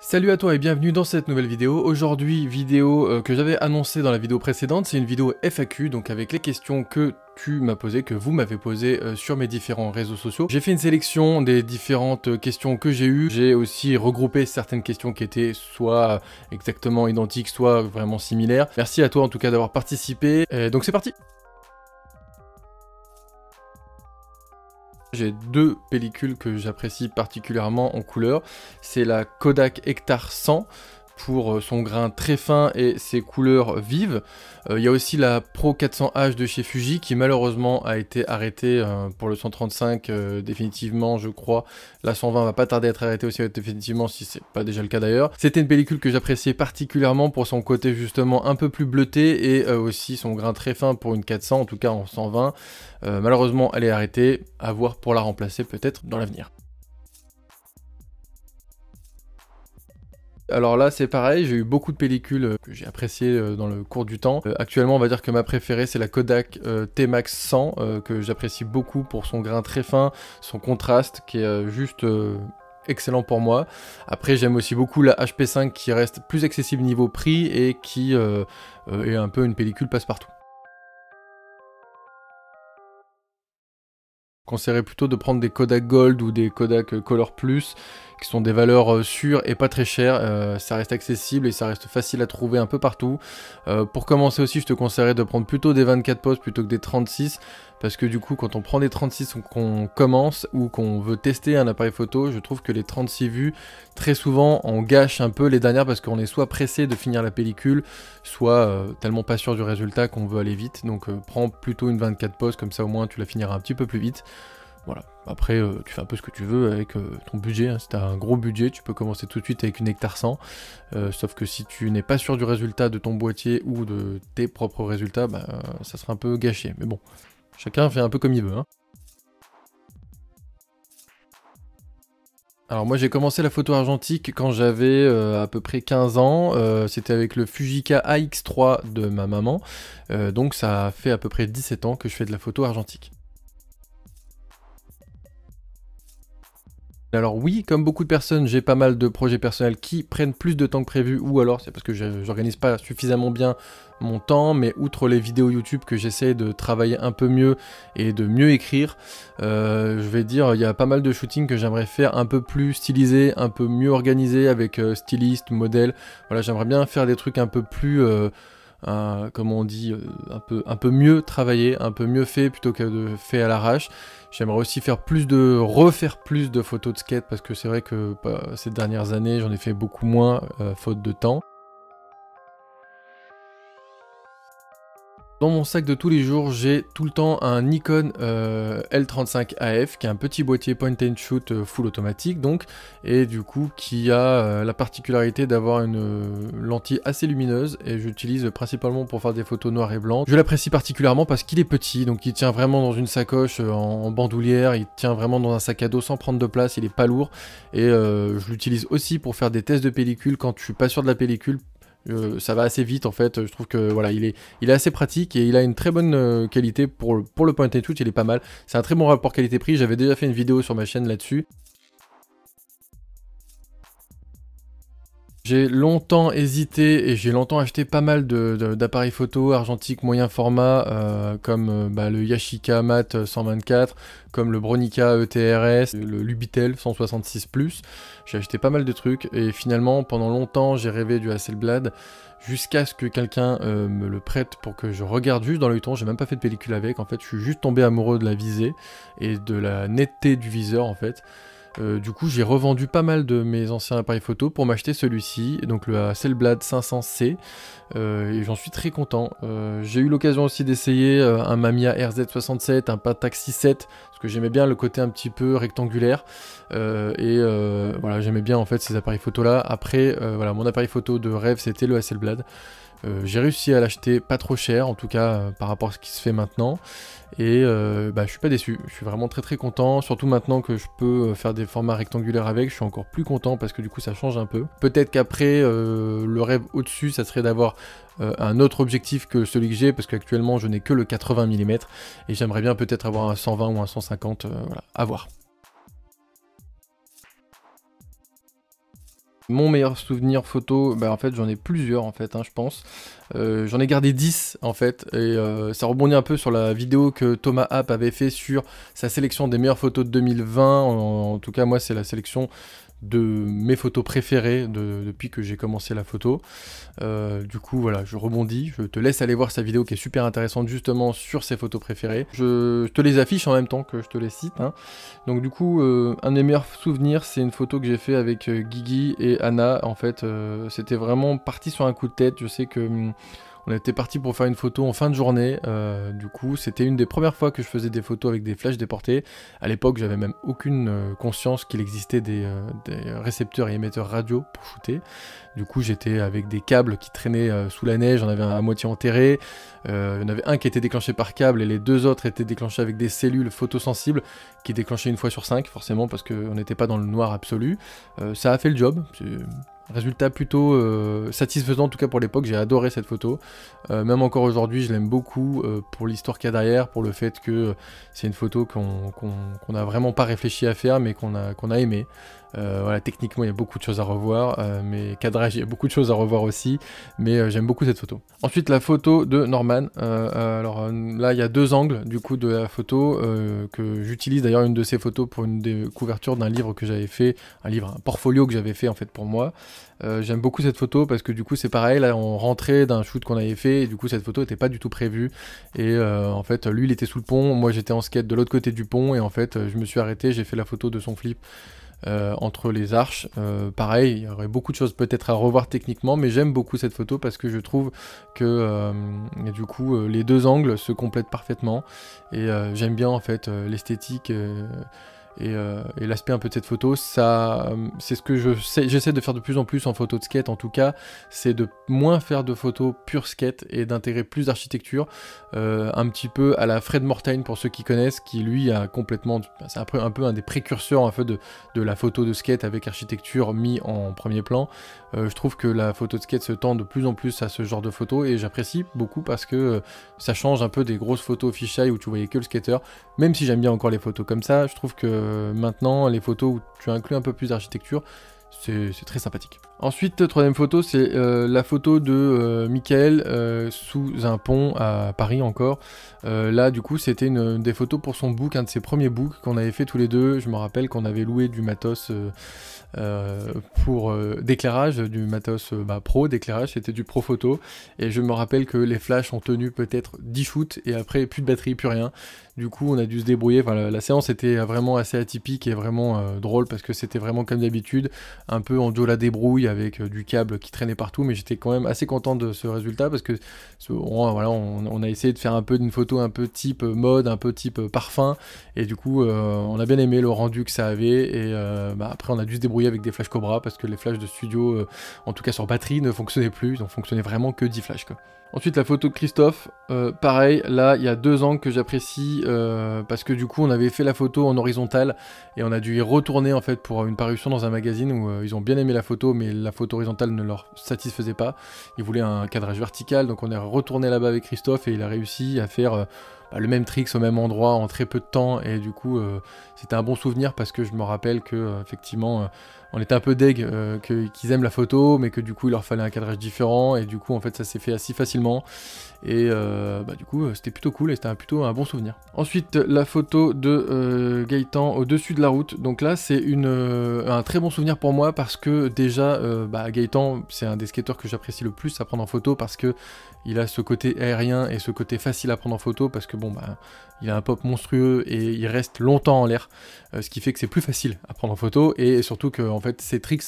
Salut à toi et bienvenue dans cette nouvelle vidéo. Aujourd'hui, vidéo que j'avais annoncée dans la vidéo précédente, c'est une vidéo FAQ, donc avec les questions que tu m'as posées, que vous m'avez posées sur mes différents réseaux sociaux. J'ai fait une sélection des différentes questions que j'ai eues. J'ai aussi regroupé certaines questions qui étaient soit exactement identiques, soit vraiment similaires. Merci à toi en tout cas d'avoir participé. Donc c'est parti! J'ai deux pellicules que j'apprécie particulièrement en couleur. C'est la Kodak Hectar 100 pour son grain très fin et ses couleurs vives. Il y a aussi la Pro 400H de chez Fuji qui malheureusement a été arrêtée pour le 135 définitivement je crois. La 120 va pas tarder à être arrêtée aussi définitivement si c'est pas déjà le cas d'ailleurs. C'était une pellicule que j'appréciais particulièrement pour son côté justement un peu plus bleuté et aussi son grain très fin pour une 400 en tout cas en 120. Malheureusement elle est arrêtée, à voir pour la remplacer peut-être dans l'avenir. Alors là c'est pareil, j'ai eu beaucoup de pellicules que j'ai appréciées dans le cours du temps. Actuellement on va dire que ma préférée c'est la Kodak T-Max 100 que j'apprécie beaucoup pour son grain très fin, son contraste qui est juste excellent pour moi. Après j'aime aussi beaucoup la HP5 qui reste plus accessible niveau prix et qui est un peu une pellicule passe-partout. Je conseillerais plutôt de prendre des Kodak Gold ou des Kodak Color Plus qui sont des valeurs sûres et pas très chères. Ça reste accessible et ça reste facile à trouver un peu partout. Pour commencer aussi, je te conseillerais de prendre plutôt des 24 postes plutôt que des 36 parce que du coup quand on prend des 36 ou qu'on commence ou qu'on veut tester un appareil photo, je trouve que les 36 vues très souvent on gâche un peu les dernières parce qu'on est soit pressé de finir la pellicule, soit tellement pas sûr du résultat qu'on veut aller vite. Donc prends plutôt une 24 postes, comme ça au moins tu la finiras un petit peu plus vite. Voilà, après tu fais un peu ce que tu veux avec ton budget, hein. Si tu as un gros budget, tu peux commencer tout de suite avec une Hectar 100, sauf que si tu n'es pas sûr du résultat de ton boîtier ou de tes propres résultats, ça sera un peu gâché, mais bon, chacun fait un peu comme il veut, hein. Alors moi j'ai commencé la photo argentique quand j'avais à peu près 15 ans, c'était avec le Fujica AX3 de ma maman, donc ça fait à peu près 17 ans que je fais de la photo argentique. Alors oui, comme beaucoup de personnes, j'ai pas mal de projets personnels qui prennent plus de temps que prévu, ou alors c'est parce que j'organise pas suffisamment bien mon temps, mais outre les vidéos YouTube que j'essaie de travailler un peu mieux et de mieux écrire, je vais dire, il y a pas mal de shootings que j'aimerais faire un peu plus stylisés, un peu mieux organisés avec styliste, modèle. Voilà, j'aimerais bien faire des trucs un peu plus... comme on dit, un peu mieux travaillé, un peu mieux fait plutôt que de fait à l'arrache. J'aimerais aussi refaire plus de photos de skate parce que c'est vrai que ces dernières années j'en ai fait beaucoup moins faute de temps. Dans mon sac de tous les jours, j'ai tout le temps un Nikon L35 AF qui est un petit boîtier point and shoot full automatique donc, et du coup qui a la particularité d'avoir une lentille assez lumineuse et j'utilise principalement pour faire des photos noires et blancs. Je l'apprécie particulièrement parce qu'il est petit, donc il tient vraiment dans une sacoche en bandoulière, il tient vraiment dans un sac à dos sans prendre de place, il est pas lourd et je l'utilise aussi pour faire des tests de pellicule quand je suis pas sûr de la pellicule. Ça va assez vite en fait, je trouve que voilà, il est assez pratique et il a une très bonne qualité pour le point and shoot, il est pas mal. C'est un très bon rapport qualité-prix, j'avais déjà fait une vidéo sur ma chaîne là-dessus. J'ai longtemps hésité et j'ai longtemps acheté pas mal d'appareils photo argentiques moyen format comme le Yashica Mat 124, comme le Bronica ETRS, le Lubitel 166+. J'ai acheté pas mal de trucs et finalement pendant longtemps j'ai rêvé du Hasselblad jusqu'à ce que quelqu'un me le prête pour que je regarde juste dans l'œil ton. J'ai même pas fait de pellicule avec, en fait je suis juste tombé amoureux de la visée et de la netteté du viseur en fait. Du coup j'ai revendu pas mal de mes anciens appareils photo pour m'acheter celui-ci, donc le Hasselblad 500C, et j'en suis très content. J'ai eu l'occasion aussi d'essayer un Mamiya RZ67, un Pentax 6.7, parce que j'aimais bien le côté un petit peu rectangulaire, voilà, j'aimais bien en fait ces appareils photo là. Après voilà, mon appareil photo de rêve c'était le Hasselblad. J'ai réussi à l'acheter pas trop cher, en tout cas par rapport à ce qui se fait maintenant, et je suis pas déçu, je suis vraiment très content, surtout maintenant que je peux faire des formats rectangulaires avec, je suis encore plus content parce que du coup ça change un peu. Peut-être qu'après, le rêve au-dessus, ça serait d'avoir un autre objectif que celui que j'ai, parce qu'actuellement je n'ai que le 80 mm, et j'aimerais bien peut-être avoir un 120 ou un 150, voilà, à voir. Mon meilleur souvenir photo, bah en fait j'en ai plusieurs en fait, hein, je pense. J'en ai gardé 10 en fait, et ça rebondit un peu sur la vidéo que Thomas App avait fait sur sa sélection des meilleures photos de 2020. En tout cas moi c'est la sélection de mes photos préférées depuis que j'ai commencé la photo. Du coup voilà, je rebondis, je te laisse aller voir sa vidéo qui est super intéressante justement sur ses photos préférées. Je te les affiche en même temps que je te les cite, hein. Donc du coup, un des meilleurs souvenirs, c'est une photo que j'ai fait avec Guigui et Anna. En fait, c'était vraiment parti sur un coup de tête. Je sais que on était parti pour faire une photo en fin de journée. Du coup, c'était une des premières fois que je faisais des photos avec des flashs déportés. À l'époque, j'avais même aucune conscience qu'il existait des récepteurs et émetteurs radio pour shooter. Du coup, j'étais avec des câbles qui traînaient sous la neige, j'en avais un à moitié enterré. Il y en avait un qui était déclenché par câble et les deux autres étaient déclenchés avec des cellules photosensibles qui déclenchaient une fois sur 5, forcément, parce qu'on n'était pas dans le noir absolu. Ça a fait le job. Résultat plutôt satisfaisant, en tout cas pour l'époque. J'ai adoré cette photo. Même encore aujourd'hui, je l'aime beaucoup pour l'histoire qu'il y a derrière, pour le fait que c'est une photo qu'on n'a vraiment pas réfléchi à faire, mais qu'on a aimé. Voilà, techniquement il y a beaucoup de choses à revoir, mais cadrage il y a beaucoup de choses à revoir aussi, mais j'aime beaucoup cette photo. Ensuite la photo de Norman, là il y a deux angles du coup de la photo que j'utilise, d'ailleurs une de ces photos pour une des couvertures d'un livre que j'avais fait, un portfolio que j'avais fait en fait pour moi. J'aime beaucoup cette photo parce que du coup c'est pareil, là on rentrait d'un shoot qu'on avait fait et du coup cette photo n'était pas du tout prévue, et en fait lui il était sous le pont, moi j'étais en skate de l'autre côté du pont, et en fait je me suis arrêté, j'ai fait la photo de son flip entre les arches. Pareil, il y aurait beaucoup de choses peut-être à revoir techniquement, mais j'aime beaucoup cette photo parce que je trouve que du coup les deux angles se complètent parfaitement, et j'aime bien en fait l'esthétique et l'aspect un peu de cette photo. Ça, c'est ce que j'essaie de faire de plus en plus en photo de skate, en tout cas, c'est de moins faire de photos pure skate et d'intégrer plus d'architecture, un petit peu à la Fred Mortain pour ceux qui connaissent, qui lui a complètement, c'est un peu un des précurseurs un peu de la photo de skate avec architecture mis en premier plan. Je trouve que la photo de skate se tend de plus en plus à ce genre de photo, et j'apprécie beaucoup parce que ça change un peu des grosses photos fisheye où tu voyais que le skater. Même si j'aime bien encore les photos comme ça, je trouve que maintenant les photos où tu inclus un peu plus d'architecture, c'est très sympathique. Ensuite, troisième photo, c'est la photo de Michael sous un pont à Paris encore. Là, du coup, c'était une des photos pour son book, un de ses premiers books qu'on avait fait tous les deux. Je me rappelle qu'on avait loué du matos pour d'éclairage, du matos pro d'éclairage, c'était du pro photo. Et je me rappelle que les flashs ont tenu peut-être 10 shoots et après plus de batterie, plus rien. Du coup, on a dû se débrouiller. Enfin, la séance était vraiment assez atypique et vraiment drôle parce que c'était vraiment comme d'habitude, un peu en dos la débrouille avec du câble qui traînait partout, mais j'étais quand même assez content de ce résultat parce que on a essayé de faire un peu d'une photo un peu type mode, un peu type parfum, et du coup on a bien aimé le rendu que ça avait, et après on a dû se débrouiller avec des flash Cobra parce que les flashs de studio, en tout cas sur batterie, ne fonctionnaient plus, ils ont fonctionné vraiment que 10 flashs quoi. Ensuite la photo de Christophe, pareil, là il y a deux angles que j'apprécie parce que du coup on avait fait la photo en horizontale et on a dû y retourner en fait pour une parution dans un magazine où ils ont bien aimé la photo, mais la photo horizontale ne leur satisfaisait pas. Ils voulaient un cadrage vertical, donc on est retourné là-bas avec Christophe et il a réussi à faire le même tricks au même endroit en très peu de temps, et du coup c'était un bon souvenir parce que je me rappelle que effectivement on était un peu deg qu'ils aiment la photo, mais que du coup il leur fallait un cadrage différent, et du coup en fait ça s'est fait assez facilement, et du coup c'était plutôt cool et c'était plutôt un bon souvenir. Ensuite la photo de Gaëtan au-dessus de la route, donc là c'est un très bon souvenir pour moi parce que déjà Gaëtan c'est un des skateurs que j'apprécie le plus à prendre en photo parce que il a ce côté aérien et ce côté facile à prendre en photo parce que il a un pop monstrueux et il reste longtemps en l'air, ce qui fait que c'est plus facile à prendre en photo, et surtout que en fait ses tricks,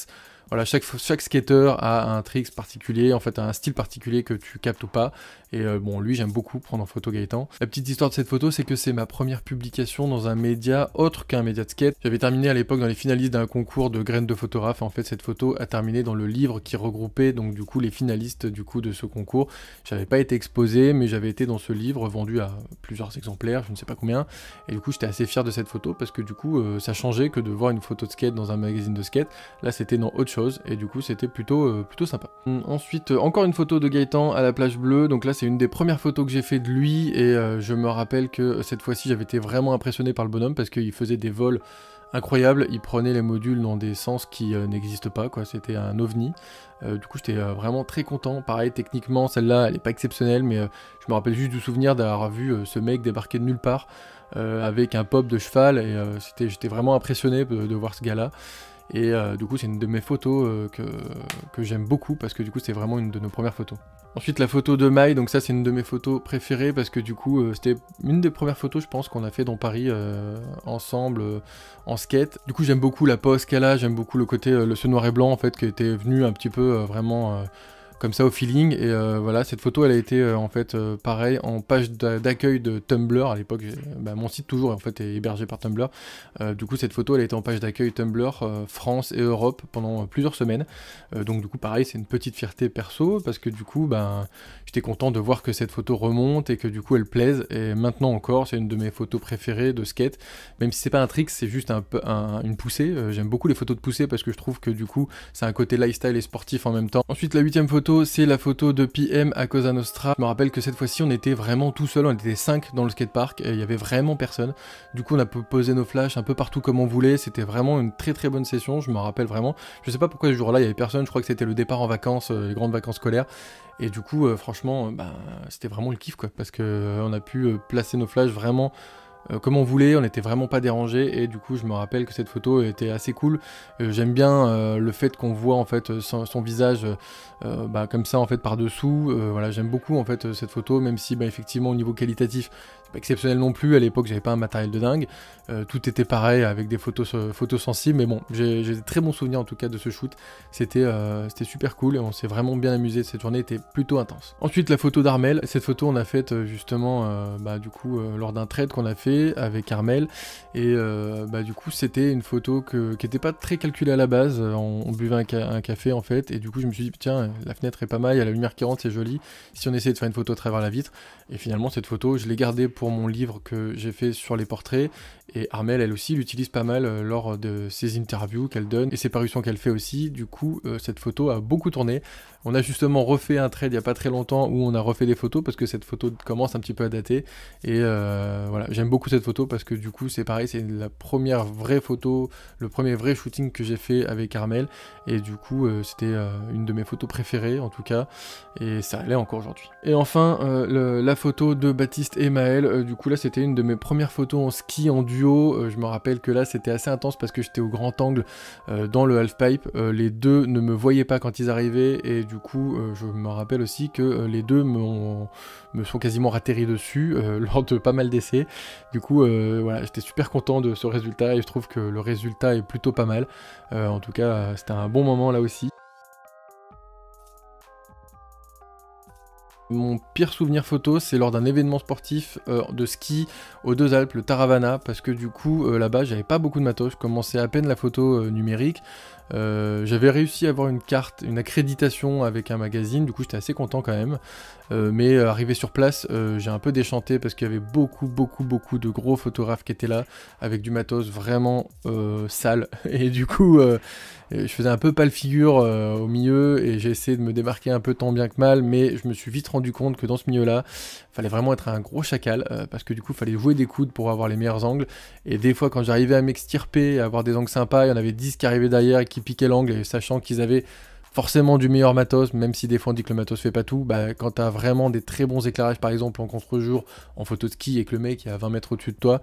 voilà, chaque skater a un tricks particulier, en fait un style particulier que tu captes ou pas, et lui j'aime beaucoup prendre en photo Gaëtan. La petite histoire de cette photo, c'est que c'est ma première publication dans un média autre qu'un média de skate. J'avais terminé à l'époque dans les finalistes d'un concours de graines de photographe, et en fait cette photo a terminé dans le livre qui regroupait donc du coup les finalistes du coup de ce concours. J'avais pas été exposé, mais j'avais été dans ce livre vendu à plusieurs exemplaires, je ne sais pas combien, et du coup j'étais assez fier de cette photo parce que du coup ça changeait que de voir une photo de skate dans un magazine de skate. Là c'était dans autre chose, et du coup c'était plutôt sympa. Ensuite encore une photo de Gaëtan à la plage bleue, donc là c'est une des premières photos que j'ai fait de lui, et je me rappelle que cette fois-ci j'avais été vraiment impressionné par le bonhomme parce qu'il faisait des vols incroyable, il prenait les modules dans des sens qui n'existent pas, quoi. C'était un ovni. Du coup, j'étais vraiment très content. Pareil, techniquement, celle-là, elle est pas exceptionnelle, mais je me rappelle juste du souvenir d'avoir vu ce mec débarquer de nulle part avec un pop de cheval, et j'étais vraiment impressionné de voir ce gars-là. Et du coup, c'est une de mes photos que j'aime beaucoup, parce que du coup, c'est vraiment une de nos premières photos. Ensuite, la photo de Mai, donc ça, c'est une de mes photos préférées, parce que du coup, c'était une des premières photos, je pense, qu'on a fait dans Paris ensemble, en skate. Du coup, j'aime beaucoup la pose qu'elle a, j'aime beaucoup le côté, ce noir et blanc, en fait, qui était venu un petit peu vraiment comme ça au feeling. Et voilà, cette photo, elle a été en fait pareil en page d'accueil de Tumblr. À l'époque, mon site toujours en fait est hébergé par Tumblr. Du coup, cette photo, elle a été en page d'accueil Tumblr France et Europe pendant plusieurs semaines. Donc du coup, pareil, c'est une petite fierté perso, parce que du coup, j'étais content de voir que cette photo remonte et que du coup elle plaise. Et maintenant encore, c'est une de mes photos préférées de skate. Même si c'est pas un trick, c'est juste un peu une poussée. J'aime beaucoup les photos de poussée, parce que je trouve que du coup, c'est un côté lifestyle et sportif en même temps. Ensuite, la 8ème photo, c'est la photo de PM à Cosa Nostra. Je me rappelle que cette fois-ci, on était vraiment tout seul, on était 5 dans le skatepark, et il y avait vraiment personne. Du coup, on a posé nos flashs un peu partout comme on voulait. C'était vraiment une très très bonne session, je me rappelle vraiment. Je sais pas pourquoi ce jour-là, il y avait personne. Je crois que c'était le départ en vacances, les grandes vacances scolaires. Et du coup, franchement, c'était vraiment le kiff, quoi, parce que on a pu placer nos flashs vraiment comme on voulait, on n'était vraiment pas dérangé. Et du coup, je me rappelle que cette photo était assez cool. J'aime bien le fait qu'on voit en fait son visage comme ça en fait par dessous. Voilà, j'aime beaucoup en fait cette photo, même si effectivement au niveau qualitatif c'est pas exceptionnel non plus. À l'époque, j'avais pas un matériel de dingue. Tout était pareil avec des photos sensibles, mais bon, j'ai des très bons souvenirs en tout cas de ce shoot. C'était super cool et on s'est vraiment bien amusé. Cette journée était plutôt intense. Ensuite, la photo d'Armel. Cette photo, on a faite justement du coup lors d'un trade qu'on a fait avec Armel. Et du coup, c'était une photo qui n'était pas très calculée à la base. On buvait un café en fait, et du coup, je me suis dit tiens, la fenêtre est pas mal, il y a la lumière qui rentre, c'est joli. Si on essayait de faire une photo à travers la vitre. Et finalement, cette photo, je l'ai gardée pour mon livre que j'ai fait sur les portraits. Et Armel, elle aussi, l'utilise pas mal lors de ses interviews qu'elle donne et ses parutions qu'elle fait aussi. Du coup, cette photo a beaucoup tourné. On a justement refait un trade il y a pas très longtemps où on a refait des photos, parce que cette photo commence un petit peu à dater. Et voilà, j'aime beaucoup cette photo parce que du coup, c'est pareil, c'est la première vraie photo, le premier vrai shooting que j'ai fait avec Armel. Et du coup, c'était une de mes photos préférées en tout cas. Et ça l'est encore aujourd'hui. Et enfin, la photo de Baptiste et Maël. Du coup, là, c'était une de mes premières photos en ski en duo. Je me rappelle que là, c'était assez intense parce que j'étais au grand angle dans le halfpipe. Les deux ne me voyaient pas quand ils arrivaient. Et du coup, je me rappelle aussi que les deux me sont quasiment ratterris dessus lors de pas mal d'essais. Du coup, voilà, j'étais super content de ce résultat et je trouve que le résultat est plutôt pas mal. En tout cas, c'était un bon moment là aussi. Mon pire souvenir photo, c'est lors d'un événement sportif de ski aux Deux Alpes, le Taravana, parce que du coup, là-bas, j'avais pas beaucoup de matos, je commençais à peine la photo numérique. J'avais réussi à avoir une carte, une accréditation avec un magazine, du coup j'étais assez content quand même. Mais arrivé sur place, j'ai un peu déchanté parce qu'il y avait beaucoup de gros photographes qui étaient là, avec du matos vraiment sale. Et du coup, je faisais un peu pâle figure au milieu, et j'ai essayé de me démarquer un peu tant bien que mal, mais je me suis vite rendu compte que dans ce milieu-là, fallait vraiment être un gros chacal, parce que du coup, fallait jouer des coudes pour avoir les meilleurs angles. Et des fois, quand j'arrivais à m'extirper, à avoir des angles sympas, il y en avait 10 qui arrivaient derrière et qui piquaient l'angle, et sachant qu'ils avaient forcément du meilleur matos, même si des fois on dit que le matos fait pas tout, quand t'as vraiment des très bons éclairages, par exemple en contre-jour, en photo de ski, et que le mec est à 20 mètres au-dessus de toi,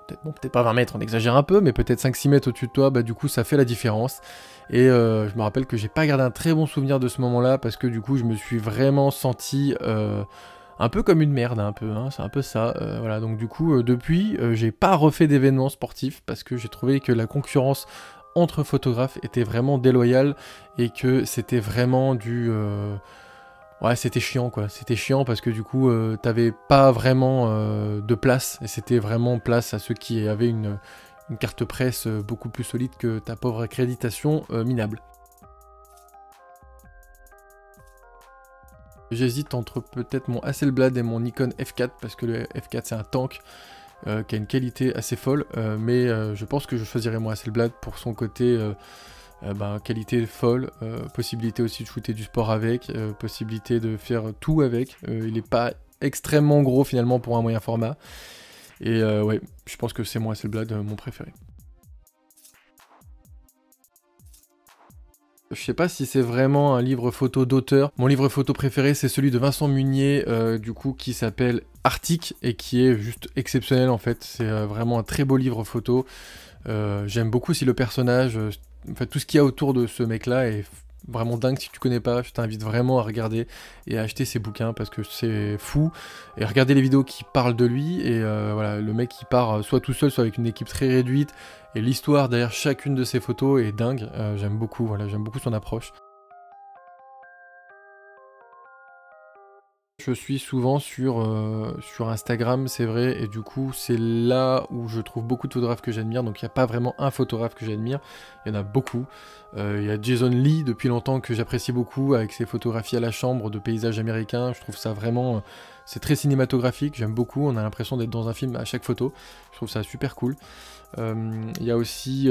peut-être pas 20 mètres, on exagère un peu, mais peut-être 5-6 mètres au-dessus de toi, du coup ça fait la différence. Et je me rappelle que j'ai pas gardé un très bon souvenir de ce moment-là, parce que du coup je me suis vraiment senti un peu comme une merde, un peu, hein, c'est un peu ça. Voilà, donc du coup depuis, j'ai pas refait d'événements sportifs, parce que j'ai trouvé que la concurrence entre photographes était vraiment déloyale, et que c'était vraiment du... Ouais, c'était chiant quoi, c'était chiant parce que du coup t'avais pas vraiment de place, et c'était vraiment place à ceux qui avaient une carte presse beaucoup plus solide que ta pauvre accréditation minable. J'hésite entre peut-être mon Hasselblad et mon Nikon F4, parce que le F4 c'est un tank qui a une qualité assez folle, mais je pense que je choisirais mon Hasselblad pour son côté qualité folle, possibilité aussi de shooter du sport avec, possibilité de faire tout avec. Il est pas extrêmement gros finalement pour un moyen format, et ouais, je pense que c'est mon Hasselblad mon préféré. Je sais pas si c'est vraiment un livre photo d'auteur. Mon livre photo préféré, c'est celui de Vincent Munier, du coup, qui s'appelle Arctique et qui est juste exceptionnel en fait. C'est vraiment un très beau livre photo. J'aime beaucoup aussi le personnage. En fait, tout ce qu'il y a autour de ce mec-là est vraiment dingue. Si tu connais pas, je t'invite vraiment à regarder et à acheter ses bouquins parce que c'est fou. Et regarder les vidéos qui parlent de lui. Et voilà, le mec qui part soit tout seul, soit avec une équipe très réduite. Et l'histoire derrière chacune de ses photos est dingue. J'aime beaucoup, voilà, j'aime beaucoup son approche. Je suis souvent sur Instagram, c'est vrai, et du coup, c'est là où je trouve beaucoup de photographes que j'admire. Donc, il n'y a pas vraiment un photographe que j'admire, il y en a beaucoup. Il y a Jason Lee, depuis longtemps, que j'apprécie beaucoup, avec ses photographies à la chambre de paysages américains. Je trouve ça vraiment... c'est très cinématographique, j'aime beaucoup. On a l'impression d'être dans un film à chaque photo. Je trouve ça super cool. Il y a aussi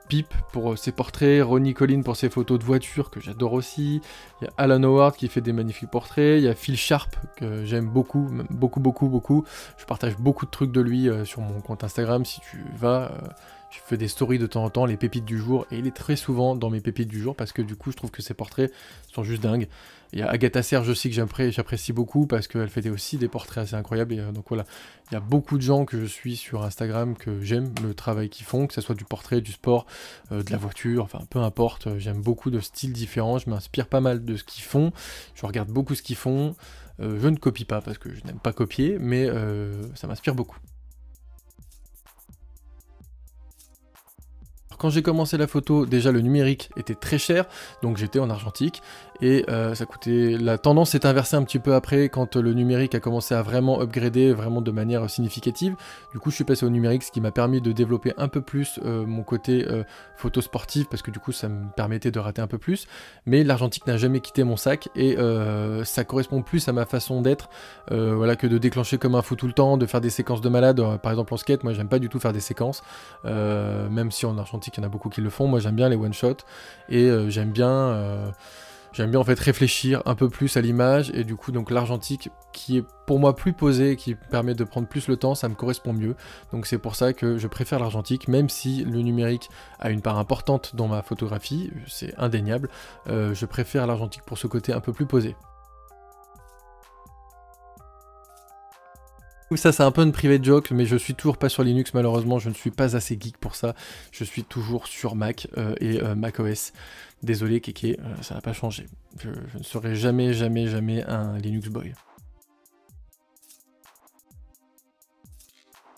Pip pour ses portraits, Ronnie Collin pour ses photos de voiture que j'adore aussi, il y a Alan Howard qui fait des magnifiques portraits, il y a Phil Sharp que j'aime beaucoup, beaucoup, je partage beaucoup de trucs de lui sur mon compte Instagram. Si tu vas, je fais des stories de temps en temps, les pépites du jour, et il est très souvent dans mes pépites du jour parce que du coup je trouve que ses portraits sont juste dingues. Il y a Agatha Serge aussi que j'apprécie beaucoup parce qu'elle fait aussi des portraits assez incroyables. Et donc voilà, il y a beaucoup de gens que je suis sur Instagram que j'aime le travail qu'ils font, que ce soit du portrait, du sport, de la voiture, enfin peu importe. J'aime beaucoup de styles différents, je m'inspire pas mal de ce qu'ils font, je regarde beaucoup ce qu'ils font. Je ne copie pas parce que je n'aime pas copier, mais ça m'inspire beaucoup. Quand j'ai commencé la photo, déjà le numérique était très cher, donc j'étais en argentique, et ça coûtait... La tendance s'est inversée un petit peu après, quand le numérique a commencé à vraiment upgrader, vraiment de manière significative. Du coup je suis passé au numérique, ce qui m'a permis de développer un peu plus mon côté photo sportive, parce que du coup ça me permettait de rater un peu plus, mais l'argentique n'a jamais quitté mon sac, et ça correspond plus à ma façon d'être, voilà, que de déclencher comme un fou tout le temps, de faire des séquences de malade. Par exemple en skate, moi j'aime pas du tout faire des séquences, même si en argentique il y en a beaucoup qui le font. Moi j'aime bien les one shot et j'aime bien en fait réfléchir un peu plus à l'image, et du coup donc l'argentique qui est pour moi plus posé, qui permet de prendre plus le temps, ça me correspond mieux. Donc c'est pour ça que je préfère l'argentique, même si le numérique a une part importante dans ma photographie, c'est indéniable. Je préfère l'argentique pour ce côté un peu plus posé. Ça c'est un peu une private joke, mais je suis toujours pas sur Linux malheureusement, je ne suis pas assez geek pour ça. Je suis toujours sur Mac et macOS. Désolé Kéké, ça n'a pas changé. Je ne serai jamais un Linux boy.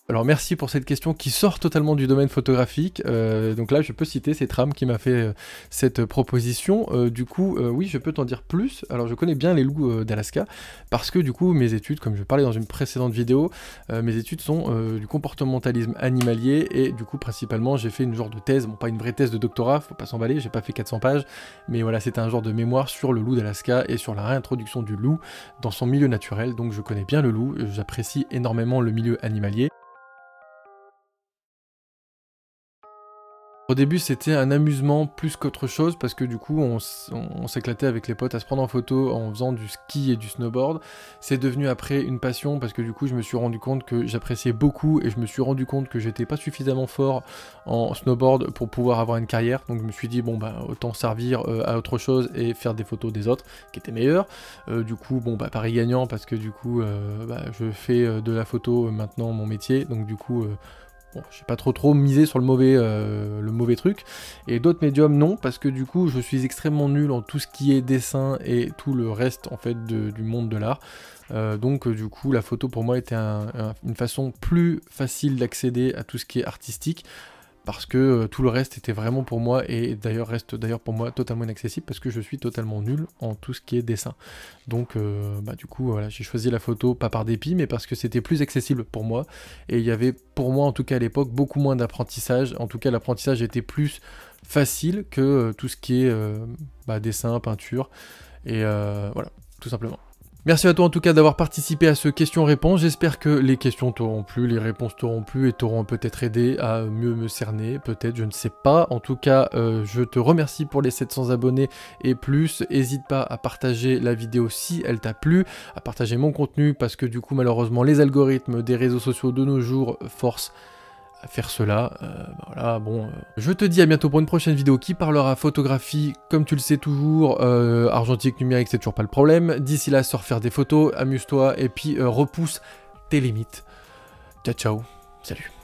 Alors merci pour cette question qui sort totalement du domaine photographique. Donc là je peux citer, c'est Tram qui m'a fait cette proposition. Du coup oui, je peux t'en dire plus. Alors je connais bien les loups d'Alaska parce que du coup mes études, comme je parlais dans une précédente vidéo, mes études sont du comportementalisme animalier, et du coup principalement j'ai fait une genre de thèse, bon pas une vraie thèse de doctorat, faut pas s'emballer, j'ai pas fait 400 pages, mais voilà, c'était un genre de mémoire sur le loup d'Alaska et sur la réintroduction du loup dans son milieu naturel. Donc je connais bien le loup, j'apprécie énormément le milieu animalier. Au début c'était un amusement plus qu'autre chose parce que du coup on s'éclatait avec les potes à se prendre en photo en faisant du ski et du snowboard. C'est devenu après une passion parce que du coup je me suis rendu compte que j'appréciais beaucoup, et je me suis rendu compte que j'étais pas suffisamment fort en snowboard pour pouvoir avoir une carrière. Donc je me suis dit bon bah autant servir à autre chose et faire des photos des autres qui étaient meilleures. Du coup bon bah pari gagnant parce que du coup je fais de la photo maintenant mon métier, donc du coup bon, j'ai pas trop misé sur le mauvais truc, et d'autres médiums non, parce que du coup je suis extrêmement nul en tout ce qui est dessin et tout le reste en fait du monde de l'art. Donc du coup la photo pour moi était une façon plus facile d'accéder à tout ce qui est artistique, parce que tout le reste était vraiment pour moi, et d'ailleurs reste pour moi totalement inaccessible parce que je suis totalement nul en tout ce qui est dessin. Donc du coup voilà, j'ai choisi la photo pas par dépit, mais parce que c'était plus accessible pour moi, et il y avait pour moi en tout cas à l'époque beaucoup moins d'apprentissage. En tout cas l'apprentissage était plus facile que tout ce qui est dessin, peinture, et voilà, tout simplement. Merci à toi en tout cas d'avoir participé à ce question-réponse. J'espère que les questions t'auront plu, les réponses t'auront plu et t'auront peut-être aidé à mieux me cerner, peut-être, je ne sais pas. En tout cas, je te remercie pour les 700 abonnés et plus. N'hésite pas à partager la vidéo si elle t'a plu, à partager mon contenu, parce que du coup malheureusement les algorithmes des réseaux sociaux de nos jours forcent faire cela. Voilà, bon. Je te dis à bientôt pour une prochaine vidéo qui parlera photographie, comme tu le sais toujours, argentique, numérique, c'est toujours pas le problème. D'ici là, sors faire des photos, amuse-toi, et puis repousse tes limites. Ciao, ciao, salut.